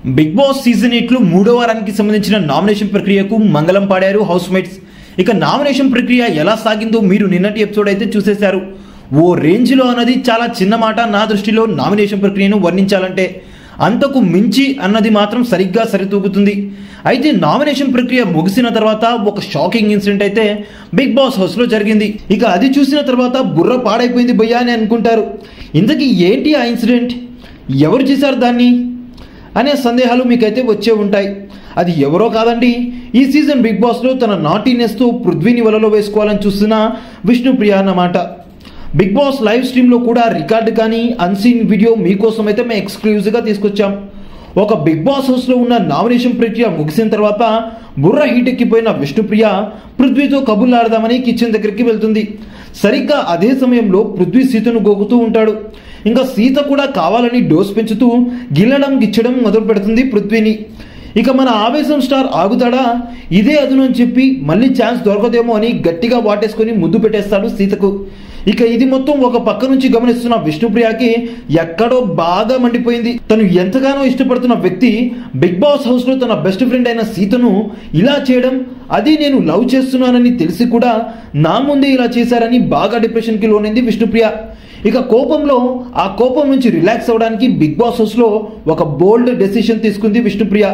Big boss season 8 లో 3వ వారానికి సంబంధించిన నామినేషన్ ప్రక్రియకు మంగళం పాడారు హౌస్ మేట్స్. ఇక నామినేషన్ ప్రక్రియ ఎలా సాగిందో మీరు నిన్నటి ఎపిసోడ్ అయితే చూసేశారు. ఓ రేంజ్లో అన్నది చాలా చిన్న మాట నా దృష్టిలో నామినేషన్ ప్రక్రియను వర్ణించాలంటే. అంతకు మించి అన్నది మాత్రం సరిగ్గా సరితూగుతుంది. అయితే నామినేషన్ ప్రక్రియ ముగిసిన తర్వాత ఒక షాకింగ్ ఇన్సిడెంట్ అయితే బిగ్ బాస్ హౌస్లో జరిగింది. ఇక అది చూసిన తర్వాత బుర్ర పాడైపోయింది భయ్యా అని అనుకుంటారు. ఇంతకీ ఏంటి ఆ ఇన్సిడెంట్, ఎవరు చేశారు దాన్ని అనే సందేహాలు మీకైతే వచ్చే ఉంటాయి. అది ఎవరో కాదండి, ఈ సీజన్ బిగ్ బాస్లో తన నాటీనెస్తో పృథ్వీని వలలో వేసుకోవాలని చూస్తున్న విష్ణుప్రియ అన్నమాట. బిగ్ బాస్ లైవ్ స్ట్రీమ్లో కూడా రికార్డు కానీ అన్సీన్ వీడియో మీకోసం అయితే మేము ఎక్స్క్లూజివ్గా తీసుకొచ్చాం. ఒక బిగ్ బాస్ హౌస్లో ఉన్న నామినేషన్ ప్రక్రియ ముగిసిన తర్వాత బుర్ర హీట్ ఎక్కిపోయిన విష్ణుప్రియ పృథ్వీతో కబుర్లాడదామని కిచెన్ దగ్గరికి వెళ్తుంది. సరిగ్గా అదే సమయంలో పృథ్వీ సీతను గోకుతూ ఉంటాడు. ఇంకా సీత కూడా కావాలని డోస్ పెంచుతూ గిచ్చడం మొదలు పెడుతుంది పృథ్వీని. ఇక మన ఆవేశం స్టార్ ఆగుతాడా, ఇదే అదును అని చెప్పి మళ్ళీ ఛాన్స్ దొరకదేమో అని గట్టిగా వాటేసుకొని ముద్దు పెట్టేస్తాడు సీతకు. ఇక ఇది మొత్తం ఒక పక్క నుంచి గమనిస్తున్న విష్ణుప్రియకి ఎక్కడో బాగా మండిపోయింది. తను ఎంతగానో ఇష్టపడుతున్న వ్యక్తి బిగ్ బాస్ హౌస్ లో తన బెస్ట్ ఫ్రెండ్ అయిన సీతను ఇలా చేయడం, అది నేను లవ్ చేస్తున్నానని తెలిసి కూడా నా ముందే ఇలా చేశారని బాగా డిప్రెషన్కి లోనైంది విష్ణుప్రియ. ఇక కోపంలో ఆ కోపం నుంచి రిలాక్స్ అవ్వడానికి బిగ్ బాస్ హౌస్లో ఒక బోల్డ్ డెసిషన్ తీసుకుంది విష్ణుప్రియ.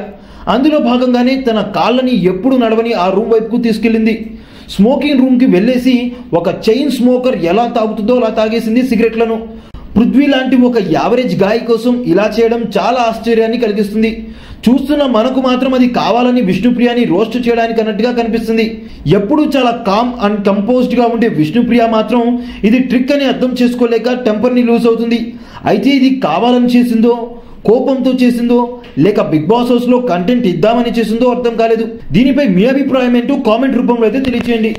అందులో భాగంగానే తన కాళ్ళని ఎప్పుడు నడవని ఆ రూమ్ వైపుకు తీసుకెళ్ళింది. స్మోకింగ్ రూమ్కి వెళ్ళేసి ఒక చైన్ స్మోకర్ ఎలా తాగుతుందో అలా తాగేసింది సిగరెట్లను. పృథ్వీ లాంటి ఒక యావరేజ్ గాయ కోసం ఇలా చేయడం చాలా ఆశ్చర్యాన్ని కలిగిస్తుంది. చూస్తున్న మనకు మాత్రం అది కావాలని విష్ణుప్రియని రోస్ట్ చేయడానికి అన్నట్టుగా కనిపిస్తుంది. ఎప్పుడు చాలా కామ్ అండ్ కంపోజ్డ్ గా ఉండే విష్ణుప్రియ మాత్రం ఇది ట్రిక్ అని అర్థం చేసుకోలేక టెంపర్ని లూజ్ అవుతుంది. అయితే ఇది కావాలని చేసిందో, కోపంతో చేసిందో, లేక బిగ్ బాస్ హౌస్ లో కంటెంట్ ఇద్దామని చేసిందో అర్థం కాలేదు. దీనిపై మీ అభిప్రాయం ఏంటో కామెంట్ రూపంలో అయితే తెలియచేయండి.